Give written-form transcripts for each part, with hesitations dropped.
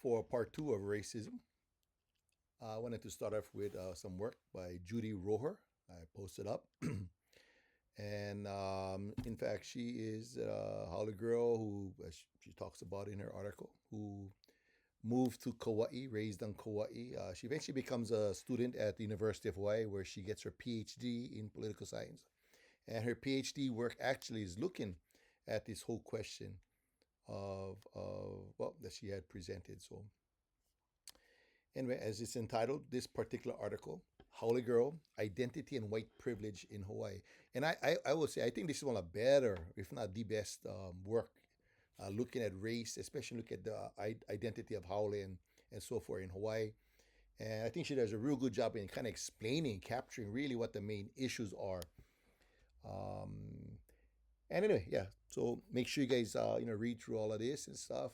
for part two of racism. I wanted to start off with some work by Judy Roher. I posted up. And in fact, she is a Holly girl who, as she talks about in her article, who moved to Kauai, raised on Kauai. She eventually becomes a student at the University of Hawaii, where she gets her PhD in political science. And her PhD work actually is looking at this whole question of that she had presented. So anyway, as it's entitled, this particular article, Haole Girl, Identity and White Privilege in Hawaii. And I will say, I think this is one of the better, if not the best, work looking at race, especially look at the identity of Haole and so forth in Hawaii. And I think she does a real good job in kind of explaining, capturing really what the main issues are. And anyway, yeah. So make sure you guys, read through all of this and stuff.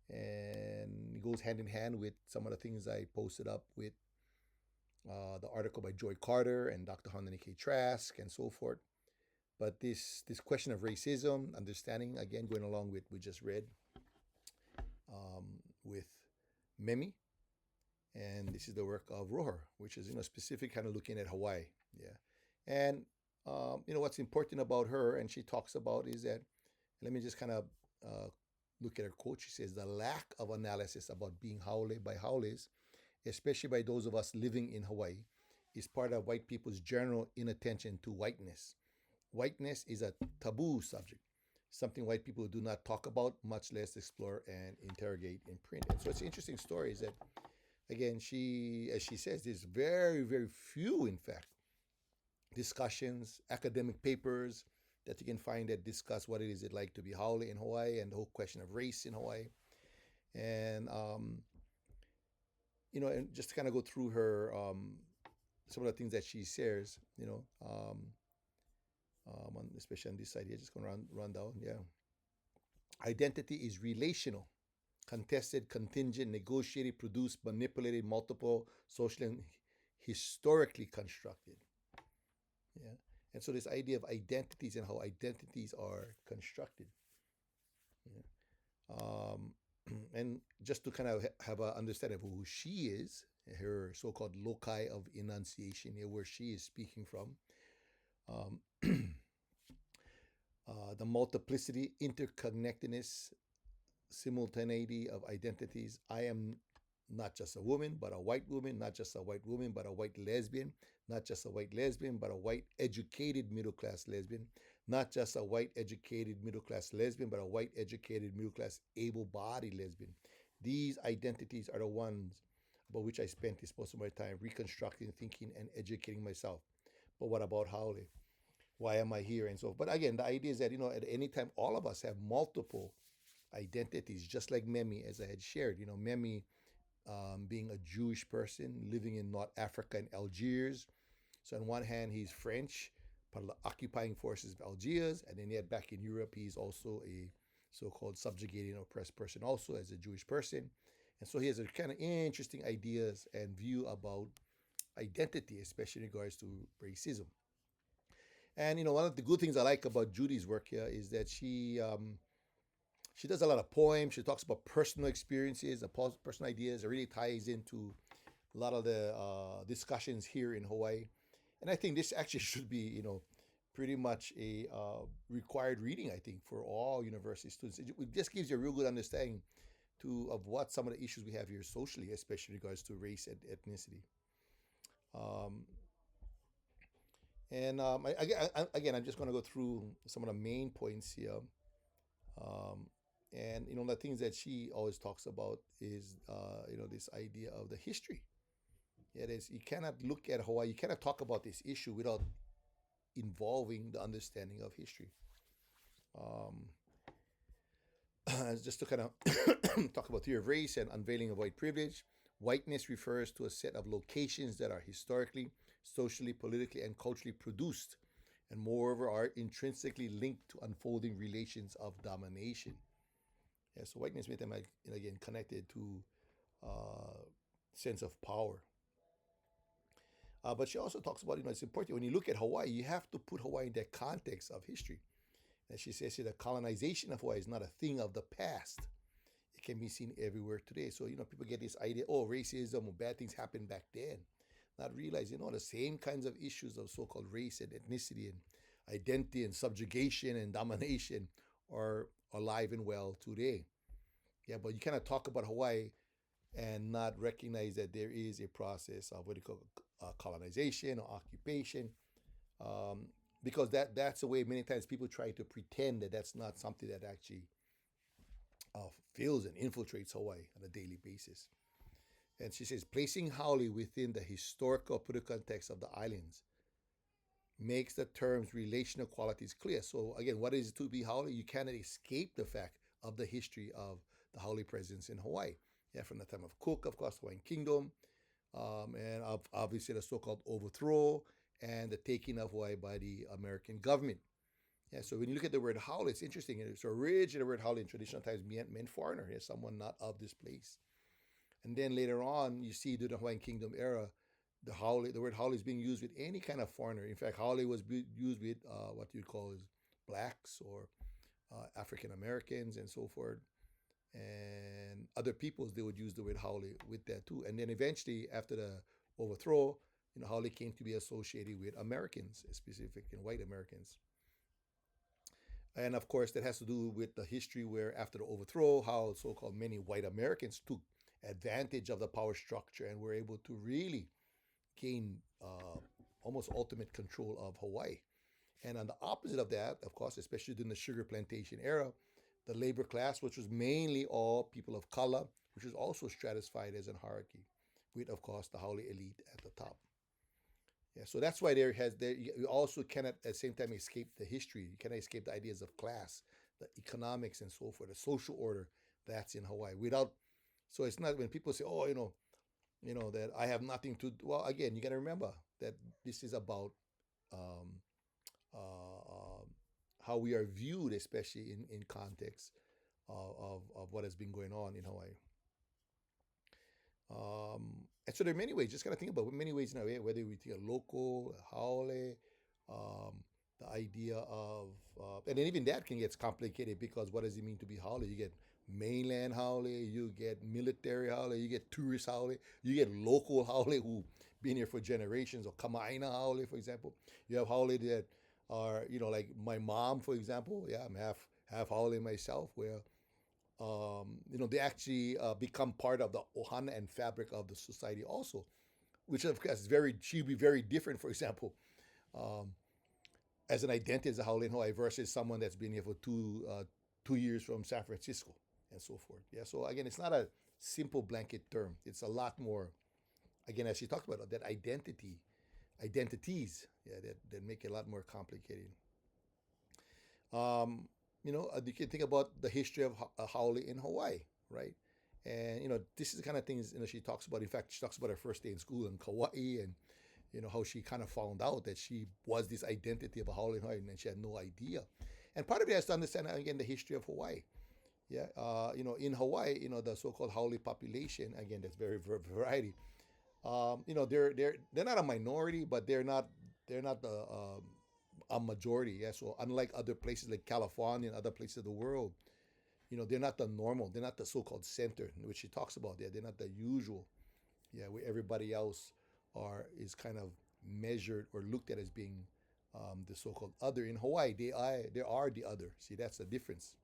And it goes hand in hand with some of the things I posted up with the article by Joy Carter and Dr. Honda K. Trask and so forth. But this question of racism, understanding, again, going along with we just read with Memi. And this is the work of Roher, which is, specific kind of looking at Hawaii. Yeah. And, what's important about her, and she talks about is that, let me just kind of look at her quote. She says, the lack of analysis about being Haole by Haoles, especially by those of us living in Hawaii, is part of white people's general inattention to whiteness. Whiteness is a taboo subject, something white people do not talk about, much less explore and interrogate in print. And so it's an interesting story is that, again, as she says, there's very, very few, in fact, discussions, academic papers that you can find that discuss what it is like to be Haole in Hawaii and the whole question of race in Hawaii. And, and just to kind of go through her, some of the things that she shares, especially on this side here, just going to run down. Yeah. Identity is relational, contested, contingent, negotiated, produced, manipulated, multiple, social, and historically constructed. Yeah. And so this idea of identities and how identities are constructed. Yeah. And just to kind of have an understanding of who she is, her so-called loci of enunciation here, where she is speaking from. The multiplicity, interconnectedness, simultaneity of identities. I am not just a woman, but a white woman, not just a white woman, but a white lesbian, not just a white lesbian, but a white educated middle class lesbian, not just a white educated middle class lesbian, but a white educated middle class able bodied lesbian. These identities are the ones about which I spent this most of my time reconstructing, thinking, and educating myself. But what about Haole? Why am I here? And so, but again, the idea is that, at any time, all of us have multiple identities, just like Memi, as I had shared. Memi being a Jewish person living in North Africa in Algiers. So on one hand, he's French, part of the occupying forces of Algiers, and then yet back in Europe, he's also a so-called subjugated and oppressed person, also as a Jewish person. And so he has a kind of interesting ideas and view about identity, especially in regards to racism. And one of the good things I like about Judy's work here is that she does a lot of poems. She talks about personal experiences, personal ideas. It really ties into a lot of the discussions here in Hawaii. And I think this actually should be, pretty much a required reading, I think, for all university students. It just gives you a real good understanding of what some of the issues we have here socially, especially in regards to race and ethnicity. Again, I'm just going to go through some of the main points here. And the things that she always talks about is this idea of the history. It is, you cannot look at Hawaii, you cannot talk about this issue without involving the understanding of history. Just to kind of talk about theory of race and unveiling of white privilege. Whiteness refers to a set of locations that are historically, socially, politically, and culturally produced, and moreover are intrinsically linked to unfolding relations of domination. Yeah, so whiteness made them, again, connected to sense of power. But she also talks about, it's important when you look at Hawaii, you have to put Hawaii in the context of history. And she says here, the colonization of Hawaii is not a thing of the past. it can be seen everywhere today. So, people get this idea, oh, racism or bad things happened back then. Not realize, the same kinds of issues of so-called race and ethnicity and identity and subjugation and domination are alive and well today. Yeah, but you kind of talk about Hawaii and not recognize that there is a process of what you call colonization or occupation, um, because that's the way many times people try to pretend that that's not something that actually feels and infiltrates Hawaii on a daily basis. And she says, placing Haole within the historical political context of the islands makes the term's relational qualities clear. So again, what is it to be Haole? You cannot escape the fact of the history of the Haole presence in Hawaii. Yeah, from the time of Cook, of course, Hawaiian Kingdom, and obviously the so-called overthrow and the taking of Hawaii by the American government. Yeah, so when you look at the word Haole, it's interesting. It's originally the word Haole in traditional times meant foreigner, yeah, someone not of this place. And then later on, you see during the Hawaiian Kingdom era, the word Haole is being used with any kind of foreigner. In fact, Haole was used with what you'd call as blacks or African Americans and so forth. And other peoples, they would use the word Haole with that too. And then eventually, after the overthrow, Haole came to be associated with Americans, specifically white Americans. And of course, that has to do with the history where after the overthrow, how so-called many white Americans took advantage of the power structure and were able to really gain almost ultimate control of Hawaii. And on the opposite of that, of course, especially during the sugar plantation era, the labor class, which was mainly all people of color, which was also stratified as a hierarchy, with, of course, the Haole elite at the top. Yeah, so that's why you also cannot at the same time escape the history. You cannot escape the ideas of class, the economics, and so forth, the social order that's in Hawaii. So it's not when people say, oh, that I have nothing to do. Well, again, you got to remember that this is about um, how we are viewed, especially in context of what has been going on in Hawaii. And so there are many ways. Just gotta think about many ways now. Whether we think of local, haole, um, the idea of, and then even that can get complicated because what does it mean to be haole? You get mainland haole, you get military haole, you get tourist haole, you get local haole who been here for generations, or kamaaina haole, for example. You have haole that are, like my mom, for example. Yeah, I'm half haole myself, where they actually become part of the ohana and fabric of the society also, which of course she'd be very different, for example, um, as an identity as a Haole in Hawaii versus someone that's been here for 2 years from San Francisco and so forth. Yeah, so again, it's not a simple blanket term. It's a lot more, again, as she talked about, that identities, yeah, that make it a lot more complicated. You can think about the history of Haole in Hawaii, right? And this is the kind of things she talks about. In fact, she talks about her first day in school in Kauai, and how she kind of found out that she was this identity of a Haole in Hawaii, and she had no idea. And part of it has to understand again the history of Hawaii. Yeah, in Hawaii, the so-called Haole population, again, that's very variety. They're not a minority, but they're not a majority. Yeah, so unlike other places like California and other places of the world, they're not the normal. They're not the so-called center, which she talks about there. They're not the usual. Yeah, where everybody else is kind of measured or looked at as being the so-called other. In Hawaii, they are the other. See, that's the difference.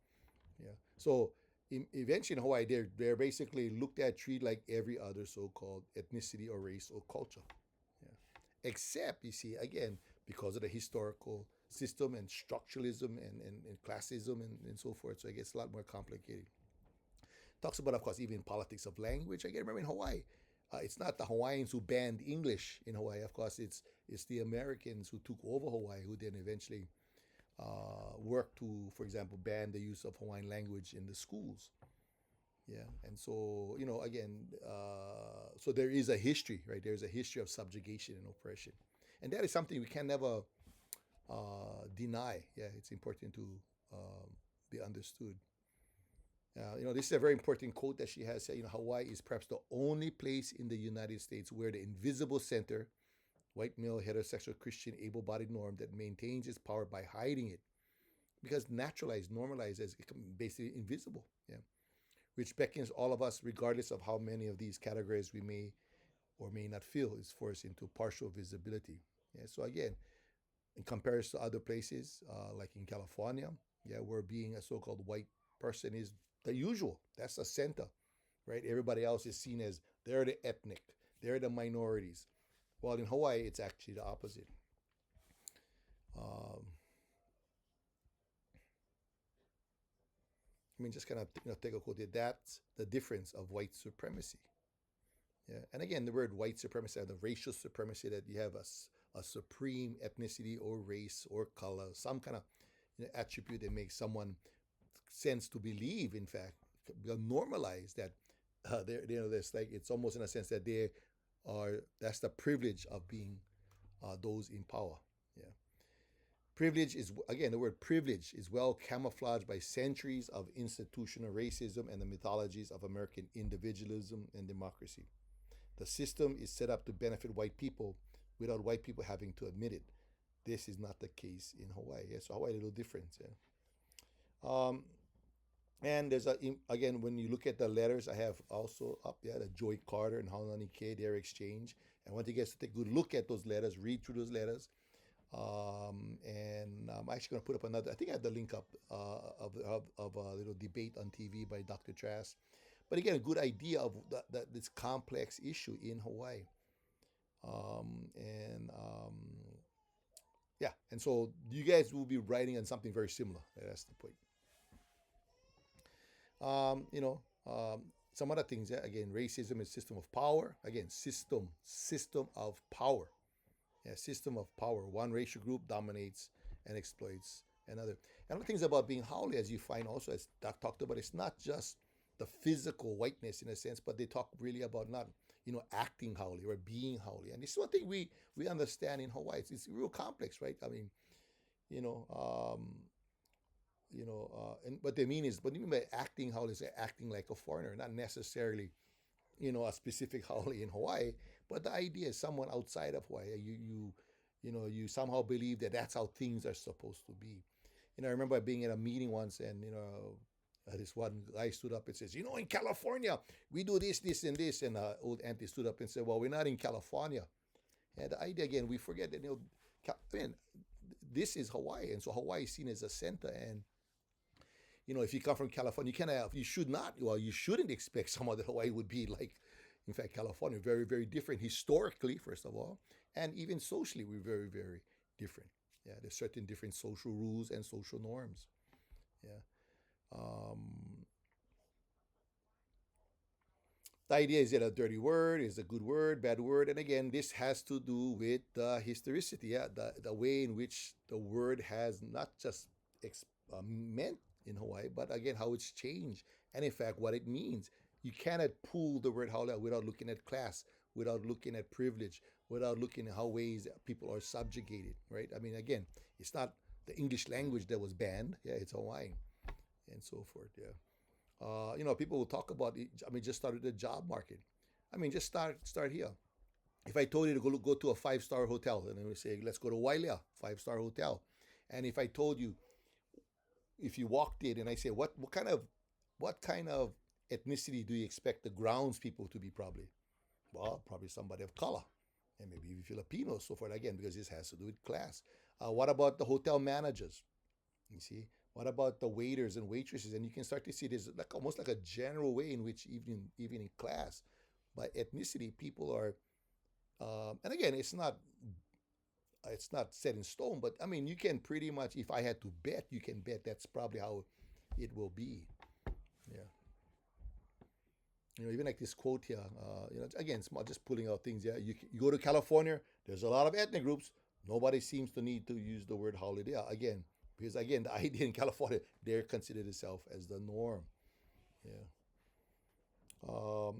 Yeah. So eventually in Hawaii, they're basically looked at, treated like every other so-called ethnicity or race or culture. Yeah. Except, you see, again, because of the historical system and structuralism and classism and so forth. So it gets a lot more complicated. Talks about, of course, even politics of language. Again, remember in Hawaii, it's not the Hawaiians who banned English in Hawaii. Of course, it's the Americans who took over Hawaii who then eventually worked to, for example, ban the use of Hawaiian language in the schools. Yeah, and so again, so there is a history, right? There's a history of subjugation and oppression, and that is something we can never deny. Yeah, it's important to be understood. This is a very important quote that she has said. Hawaii is perhaps the only place in the United States where the invisible center, white male heterosexual Christian able-bodied norm, that maintains its power by hiding it, because naturalized, normalized, as basically invisible. Yeah, which beckons all of us, regardless of how many of these categories we may or may not feel, is forced into partial visibility. Yeah, so again, in comparison to other places, like in California, yeah, where being a so-called white person is the usual. That's the center, right? Everybody else is seen as they're the ethnic, they're the minorities. Well, in Hawaii, it's actually the opposite. Um, I mean, just kind of take a quote. That's the difference of white supremacy. Yeah, and again, the word white supremacy, the racial supremacy, that you have a supreme ethnicity or race or color, some kind of attribute that makes someone sense to believe, in fact, normalize that they're, there's like, it's almost in a sense that they are, that's the privilege of being those in power. Yeah. Privilege is, again, the word privilege is well camouflaged by centuries of institutional racism and the mythologies of American individualism and democracy. The system is set up to benefit white people without white people having to admit it. This is not the case in Hawaii. Yeah, so Hawaii a little different. Yeah. And there's again, when you look at the letters, I have also up there the Joy Carter and Haunani K, their exchange. And once you get to take a good look at those letters, read through those letters. And I'm actually going to put up another, I think I have the link up of a little debate on TV by Dr. Trask. But again, a good idea of this complex issue in Hawaii. And yeah, and so you guys will be writing on something very similar. That's the point. You know, some other things. Yeah? Again, racism is system of power. Again, system of power. Yeah, system of power. One racial group dominates and exploits another. And the things about being haole, as you find also, as Doc talked about, it's not just the physical whiteness in a sense, but they talk really about not, acting haole or being haole. And this is one thing we understand in Hawaii. It's real complex, right? I mean, you know, and what they mean is, what do you mean by acting haole is acting like a foreigner, not necessarily, a specific haole in Hawaii, but the idea is someone outside of Hawaii. You somehow believe that that's how things are supposed to be. I remember being in a meeting once, and this one guy stood up and says, in California we do this, this, and this, and old auntie stood up and said, well, we're not in California. And the idea again, we forget that this is Hawaii, and so Hawaii is seen as a center. And if you come from California, you should not, well, you shouldn't expect someone that Hawaii would be like. In fact, California, very, very different historically, first of all, and even socially, we're very, very different. Yeah, there's certain different social rules and social norms. Yeah. The idea is that a dirty word is a good word, bad word. And again, this has to do with the historicity, yeah, the way in which the word has not just meant in Hawaii, but again, how it's changed. And in fact, what it means. You cannot pull the word haole without looking at class, without looking at privilege, without looking at how ways people are subjugated, right? I mean, again, it's not the English language that was banned. Yeah, it's Hawaiian and so forth. Yeah. People will talk about it. I mean, just started the job market. I mean, just start here. If I told you to go to a 5-star hotel, and then we say, let's go to Wailea, 5-star hotel. And if I told you, if you walked in and I say, what kind of ethnicity do you expect the grounds people to be? Probably, well, probably somebody of color, and maybe even Filipino, so forth. Again, because this has to do with class. What about the hotel managers? You see, what about the waiters and waitresses? And you can start to see there's like almost like a general way in which even in class, by ethnicity, people are. And again, it's not set in stone, but I mean, you can pretty much, if I had to bet, you can bet that's probably how it will be. Yeah. Even like this quote here, again, it's just pulling out things. Yeah, you go to California, there's a lot of ethnic groups. Nobody seems to need to use the word holiday again, because again, the idea in California, they're considered itself as the norm. Yeah.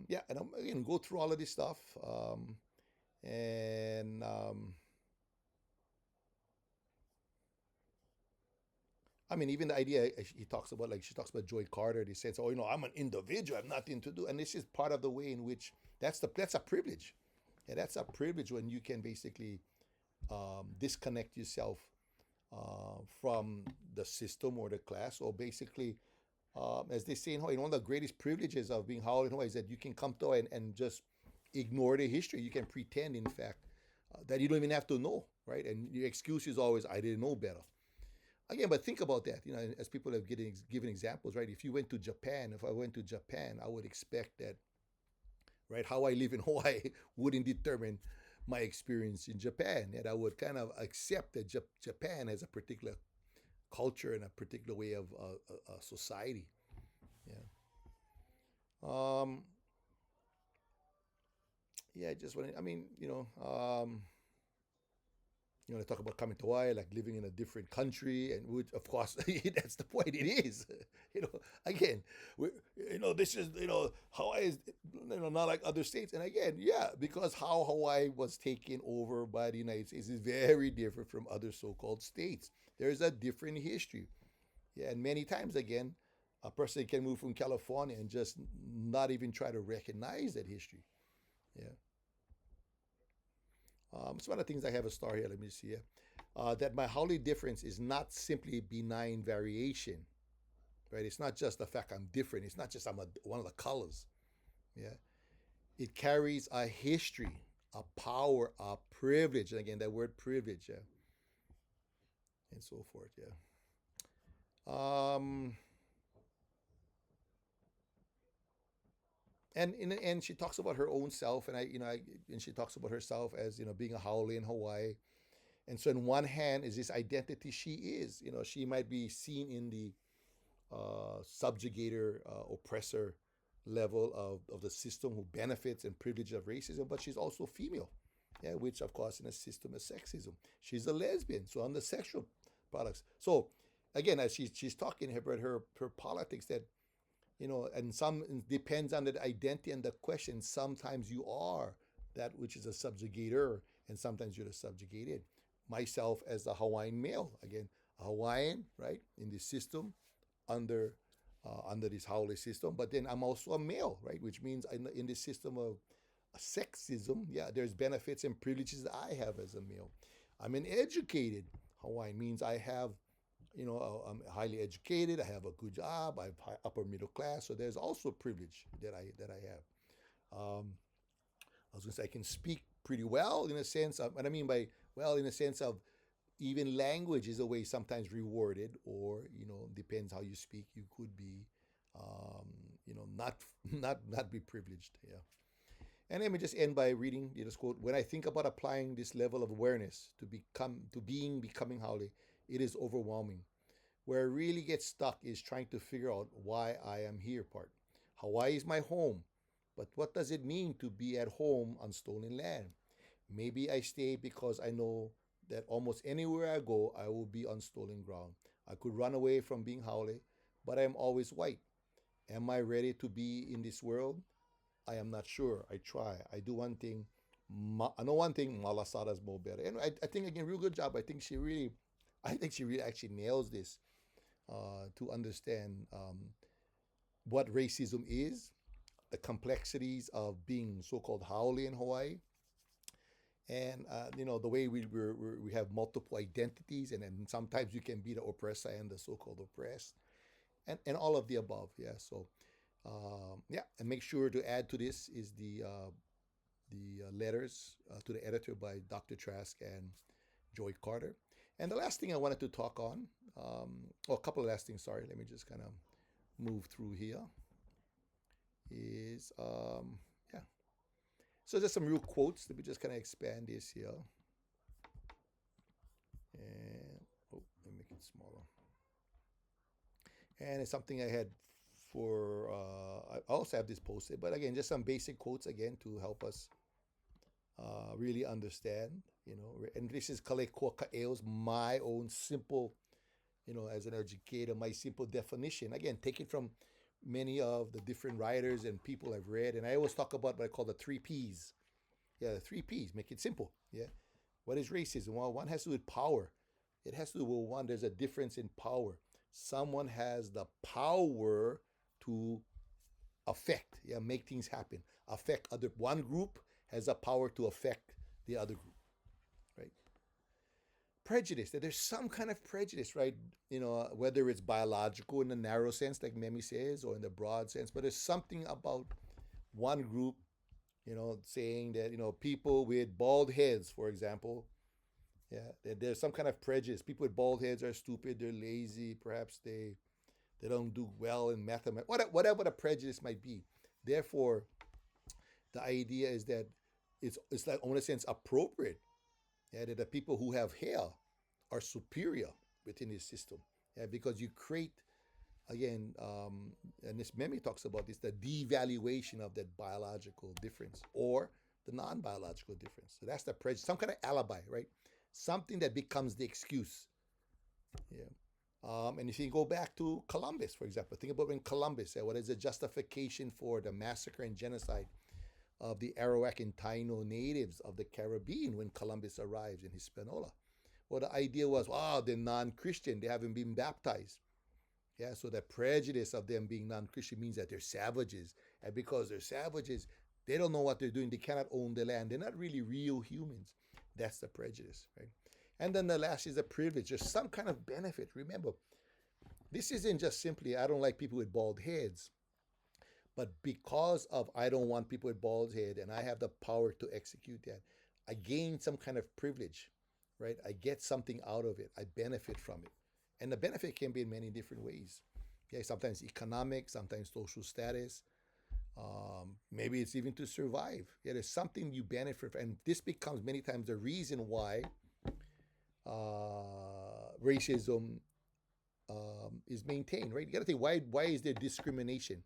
Yeah, and again, go through all of this stuff, and I mean, even the idea she talks about Joy Carter. They says, "Oh, I'm an individual. I have nothing to do," and this is part of the way in which that's a privilege, and that's a privilege when you can basically disconnect yourself from the system or the class, or basically As they say in Hawaii, one of the greatest privileges of being Howell in Hawaii is that you can come to Hawaii and just ignore the history. You can pretend, in fact, that you don't even have to know, right? And your excuse is always, I didn't know better. Again, but think about that, as people have given examples, right? If you went to Japan, if I went to Japan, I would expect that, right, how I live in Hawaii wouldn't determine my experience in Japan. And I would kind of accept that Japan has a particular culture and a particular way of society. Yeah. Um, yeah, just when I mean, they talk about coming to Hawaii, like living in a different country, and which, of course, that's the point. It is, again, we, this is, Hawaii is, not like other states. And again, yeah, because how Hawaii was taken over by the United States is very different from other so-called states. There's a different history. Yeah, and many times, again, a person can move from California and just not even try to recognize that history. Yeah. Some other things I have a star here. Let me see here. That my Howley difference is not simply benign variation, right? It's not just the fact I'm different. It's not just one of the colors. Yeah. It carries a history, a power, a privilege. And again, that word privilege, yeah, and so forth. Yeah. Um, and in the end, she talks about her own self, and she talks about herself as being a Howley in Hawaii. And so, in one hand, is this identity she is. She might be seen in the subjugator, oppressor level of the system who benefits and privilege of racism, but she's also female, yeah, which of course in a system is sexism. She's a lesbian, so on the sexual products. So again, as she's talking about her politics, that and some it depends on the identity and the question. Sometimes you are that which is a subjugator, and sometimes you're the subjugated. Myself as a Hawaiian male, again, a Hawaiian, right, in the system, under this Howley system. But then I'm also a male, right, which means in this system of sexism, yeah, there's benefits and privileges that I have as a male. I'm an educated Hawaiian, means I have, I'm highly educated. I have a good job. I'm upper middle class, so there's also privilege that I have. I was going to say I can speak pretty well in a sense of, what I mean by well, in a sense of even language is a way sometimes rewarded, or depends how you speak. You could be, not not be privileged. Yeah. And let me just end by reading this quote. When I think about applying this level of awareness to becoming Howley, it is overwhelming. Where I really get stuck is trying to figure out why I am here part. Hawaii is my home, but what does it mean to be at home on stolen land? Maybe I stay because I know that almost anywhere I go, I will be on stolen ground. I could run away from being Howley, but I am always white. Am I ready to be in this world? I am not sure. I try. I do one thing. I know one thing. Malasada's more better. And I think again, real good job. I think she really actually nails this to understand what racism is, the complexities of being so-called Howley in Hawaii, and the way we have multiple identities, and then sometimes you can be the oppressor and the so-called oppressed, and all of the above. Yeah. So yeah, and make sure to add to this is the letters to the editor by Dr. Trask and Joy Carter. And the last thing I wanted to talk on, a couple of last things. Sorry, let me just kind of move through here. Is yeah. So just some real quotes. Let me just kind of expand this here. And let me make it smaller. And it's something I had for. I also have this posted, but again, just some basic quotes again to help us really understand. And this is Kaleko Kaeo's my own simple, as an educator, my simple definition. Again, taken from many of the different writers and people I've read. And I always talk about what I call the 3 Ps. Yeah, the 3 Ps. Make it simple. Yeah. What is racism? Well, one has to do with power. It has to do with one, there's a difference in power. Someone has the power to affect, yeah, make things happen. Affect other. One group has a power to affect the other group. Right. prejudice, that there's some kind of prejudice, right? Whether it's biological in the narrow sense, like Memi says, or in the broad sense, but there's something about one group, saying that, people with bald heads, for example, yeah, there's some kind of prejudice. People with bald heads are stupid, they're lazy, perhaps they don't do well in mathematics, whatever the prejudice might be. Therefore, the idea is that it's like, in a sense, appropriate, yeah, that the people who have hair are superior within this system, yeah, because you create, again, and this memory talks about this, the devaluation of that biological difference or the non-biological difference. So that's the prejudice, some kind of alibi, right? Something that becomes the excuse, yeah. And if you go back to Columbus, for example, think about when Columbus said, what is the justification for the massacre and genocide of the Arawak and Taino natives of the Caribbean when Columbus arrives in Hispaniola? Well, the idea was, they're non-Christian, they haven't been baptized. Yeah, so the prejudice of them being non-Christian means that they're savages. And because they're savages, they don't know what they're doing. They cannot own the land. They're not really real humans. That's the prejudice, right? And then the last is the privilege. There's some kind of benefit. Remember, this isn't just simply, I don't like people with bald heads. But because of I don't want people with bald head and I have the power to execute that, I gain some kind of privilege, right? I get something out of it. I benefit from it. And the benefit can be in many different ways. Okay, sometimes economic, sometimes social status. Maybe it's even to survive. Yeah, there's something you benefit from. And this becomes many times the reason why racism is maintained, right? You got to think, why is there discrimination?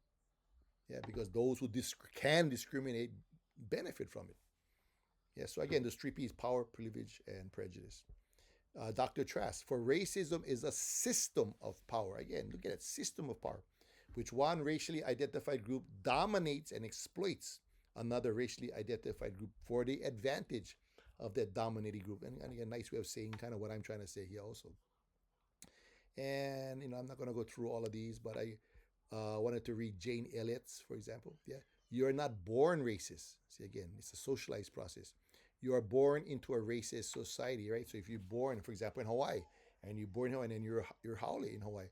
Yeah, because those who can discriminate benefit from it. Yeah, so again, those three P's: power, privilege, and prejudice. Dr. Trask, for racism is a system of power. Again, look at that system of power, which one racially identified group dominates and exploits another racially identified group for the advantage of that dominating group. And again, a nice way of saying kind of what I'm trying to say here also. And, I'm not going to go through all of these, but I wanted to read Jane Elliott's, for example. Yeah, you're not born racist. See, again, it's a socialized process. You are born into a racist society, right? So if you're born, for example, in Hawaii, and you're born in Hawaii, and then you're Haole in Hawaii,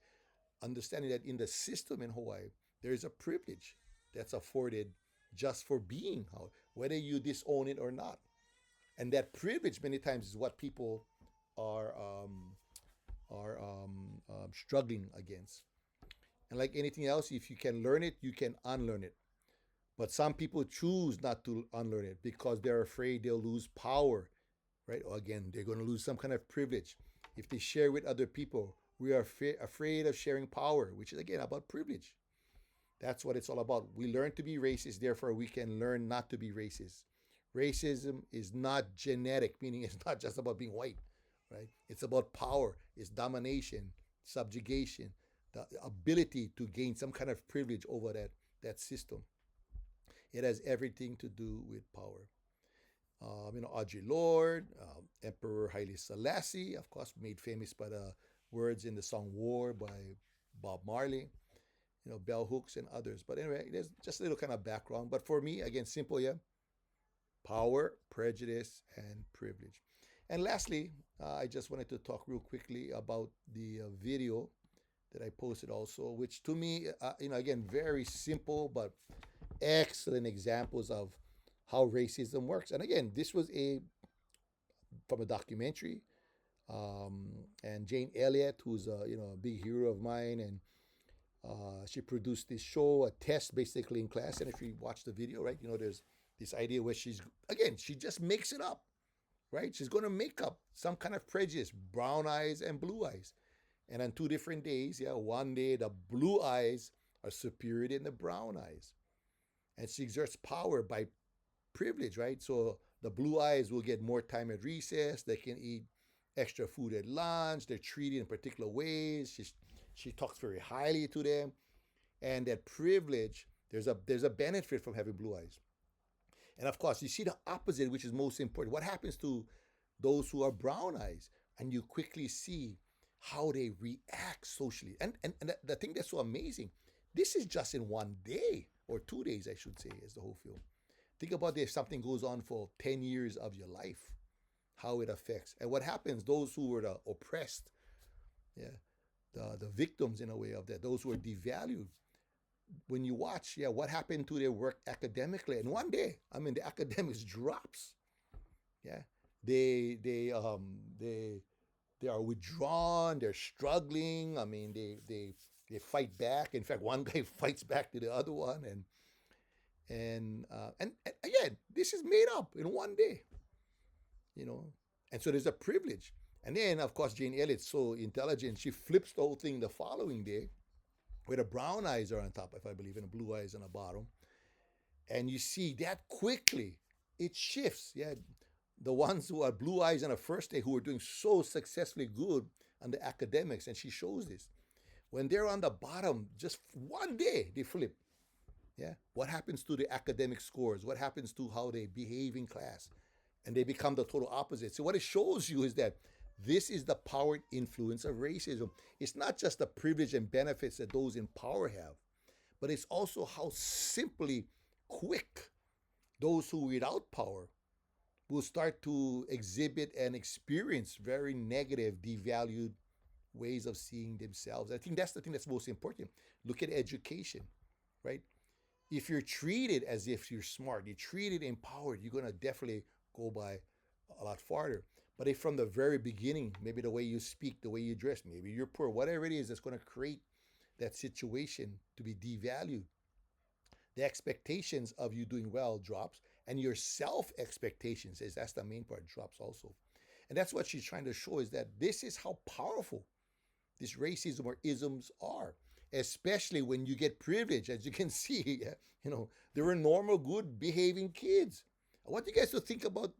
understanding that in the system in Hawaii, there is a privilege that's afforded just for being Haole, whether you disown it or not. And that privilege many times is what people are struggling against. And like anything else, if you can learn it, you can unlearn it. But some people choose not to unlearn it because they're afraid they'll lose power, right? Or again, they're going to lose some kind of privilege. If they share with other people, we are afraid of sharing power, which is again about privilege. That's what it's all about. We learn to be racist, therefore we can learn not to be racist. Racism is not genetic, meaning it's not just about being white, right? It's about power, it's domination, subjugation, the ability to gain some kind of privilege over that system. It has everything to do with power. Audre Lorde, Emperor Haile Selassie, of course, made famous by the words in the song War by Bob Marley, Bell Hooks and others. But anyway, there's just a little kind of background. But for me, again, simple, yeah, power, prejudice, and privilege. And lastly, I just wanted to talk real quickly about the video that I posted also, which to me, again, very simple, but excellent examples of how racism works. And again, this was from a documentary, and Jane Elliott, who's a big hero of mine, and she produced this show, a test basically in class. And if you watch the video, right, there's this idea where she just makes it up, right? She's going to make up some kind of prejudice, brown eyes and blue eyes. And on 2 different days, yeah, one day the blue eyes are superior than the brown eyes. And she exerts power by privilege, right? So the blue eyes will get more time at recess. They can eat extra food at lunch. They're treated in particular ways. She talks very highly to them. And that privilege, there's a benefit from having blue eyes. And of course, you see the opposite, which is most important. What happens to those who are brown eyes? And you quickly see how they react socially. And the thing that's so amazing, this is just in one day, or 2 days, I should say, as the whole film. Think about if something goes on for 10 years of your life, how it affects. And what happens, those who were the oppressed, yeah, the victims in a way of that, those who are devalued, when you watch, yeah, what happened to their work academically. And one day, I mean, the academics drops. Yeah. They they are withdrawn, they're struggling. I mean, they fight back. In fact, one guy fights back to the other one, and again, this is made up in one day, you know. And so there's a privilege. And then, of course, Jane Elliott's so intelligent, she flips the whole thing the following day, where the brown eyes are on top, if I believe, and the blue eyes on the bottom. And you see that quickly it shifts. Yeah, the ones who are blue eyes on the first day, who are doing so successfully good on the academics, and she shows this. When they're on the bottom, just one day they flip. Yeah, what happens to the academic scores? What happens to how they behave in class? And they become the total opposite. So what it shows you is that this is the power influence of racism. It's not just the privilege and benefits that those in power have, but it's also how simply quick those who without power will start to exhibit and experience very negative, devalued ways of seeing themselves. I think that's the thing that's most important. Look at education, right? If you're treated as if you're smart, you're treated empowered, you're going to definitely go by a lot farther. But if from the very beginning, maybe the way you speak, the way you dress, maybe you're poor, whatever it is that's going to create that situation to be devalued, the expectations of you doing well drops, and your self expectations, is that's the main part, drops also. And that's what she's trying to show, is that this is how powerful this racism or isms are, especially when you get privilege. As you can see, you know, there were normal, good behaving kids. I want you guys to think about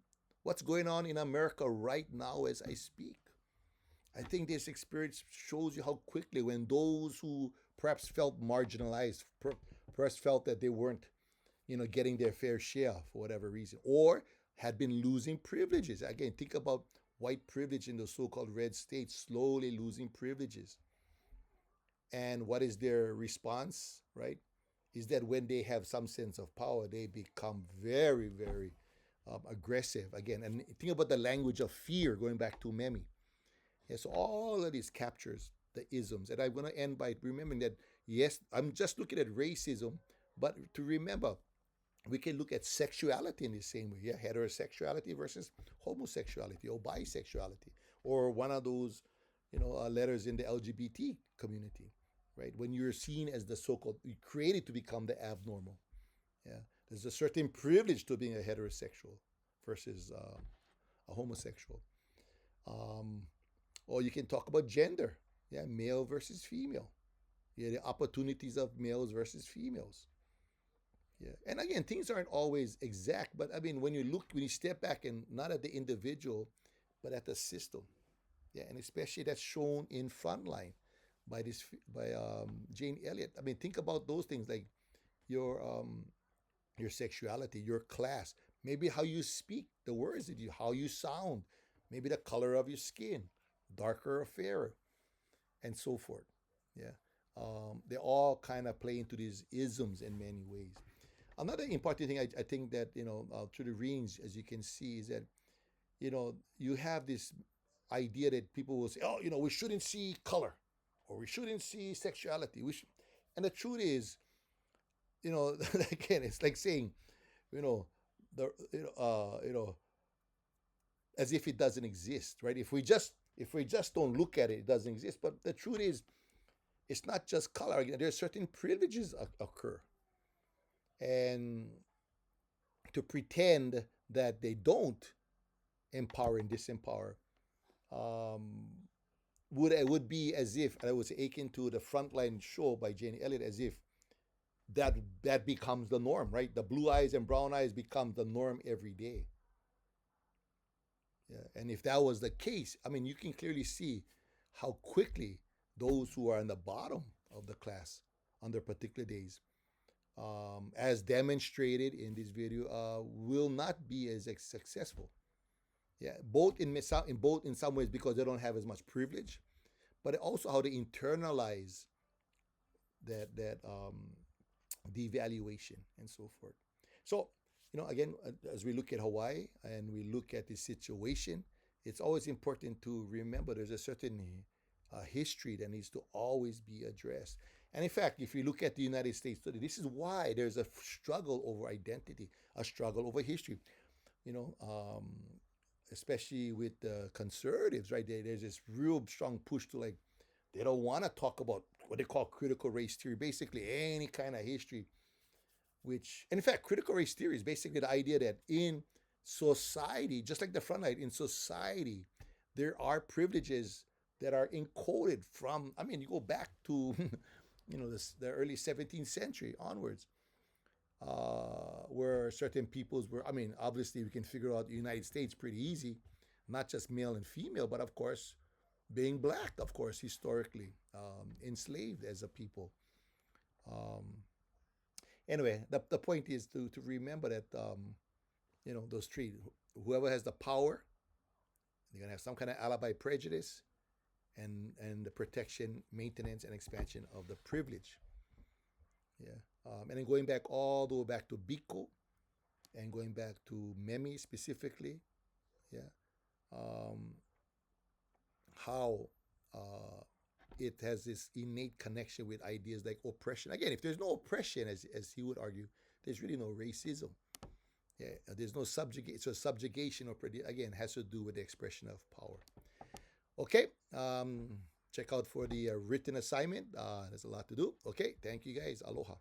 what's going on in America right now as I speak. I think this experience shows you how quickly, when those who perhaps felt marginalized, perhaps felt that they weren't, you know, getting their fair share for whatever reason, or had been losing privileges. Again, think about white privilege in the so-called red states slowly losing privileges. And what is their response, right? Is that when they have some sense of power, they become very, very aggressive again. And think about the language of fear, going back to Memi. Yes, all of these captures the isms. And I'm going to end by remembering that, yes, I'm just looking at racism, but to remember, we can look at sexuality in the same way. Yeah, heterosexuality versus homosexuality or bisexuality, or one of those, you know, letters in the LGBT community, right? When you're seen as the so-called, you created to become the abnormal. Yeah, there's a certain privilege to being a heterosexual versus a homosexual. Um, or you can talk about gender. Yeah, male versus female. Yeah, the opportunities of males versus females. Yeah, and again, things aren't always exact, but I mean, when you step back and not at the individual, but at the system. Yeah, and especially that's shown in Frontline by Jane Elliott. I mean, think about those things, like your um, your sexuality, your class, maybe how you speak, the words that you, how you sound, maybe the color of your skin, darker or fairer, and so forth. Yeah, they all kind of play into these isms in many ways. Another important thing I think that, you know, through the range, as you can see, is that, you know, you have this idea that people will say, oh, you know, we shouldn't see color, or we shouldn't see sexuality. And the truth is, you know, again, it's like saying, you know, you know, as if it doesn't exist, right? If we just don't look at it, it doesn't exist. But the truth is, it's not just color. There are certain privileges occur, and to pretend that they don't empower and disempower, um, would be as if, I was akin to the Frontline show by Jane Elliott, as if that becomes the norm, right? The blue eyes and brown eyes become the norm every day. Yeah, and if that was the case, I mean, you can clearly see how quickly those who are in the bottom of the class on their particular days, as demonstrated in this video, will not be as successful. Yeah, both in some ways because they don't have as much privilege, but also how they internalize that devaluation and so forth. So Again, as we look at Hawaii and we look at the situation, it's always important to remember there's a certain history that needs to always be addressed. And in fact, if you look at the United States today, this is why there's a struggle over identity, a struggle over history. You know, especially with the conservatives, right? There's this real strong push to like they don't want to talk about what they call critical race theory, basically any kind of history. Which, and in fact, critical race theory is basically the idea that in society, just like the front light, in society, there are privileges that are encoded from. I mean, you go back to, the early 17th century onwards, where certain peoples were. I mean, obviously, we can figure out the United States pretty easy, not just male and female, but of course, being black, of course, historically enslaved as a people. Um, anyway, the point is to remember that those three, whoever has the power, they're gonna have some kind of alibi prejudice, and the protection, maintenance, and expansion of the privilege. Yeah, and then going back all the way back to Biko, and going back to Memi specifically. Yeah, um, how uh, it has this innate connection with ideas like oppression. Again, if there's no oppression, as he would argue, there's really no racism. Yeah, there's no subjugate. So subjugation or again has to do with the expression of power. Okay, check out for the written assignment. There's a lot to do. Okay, thank you guys. Aloha.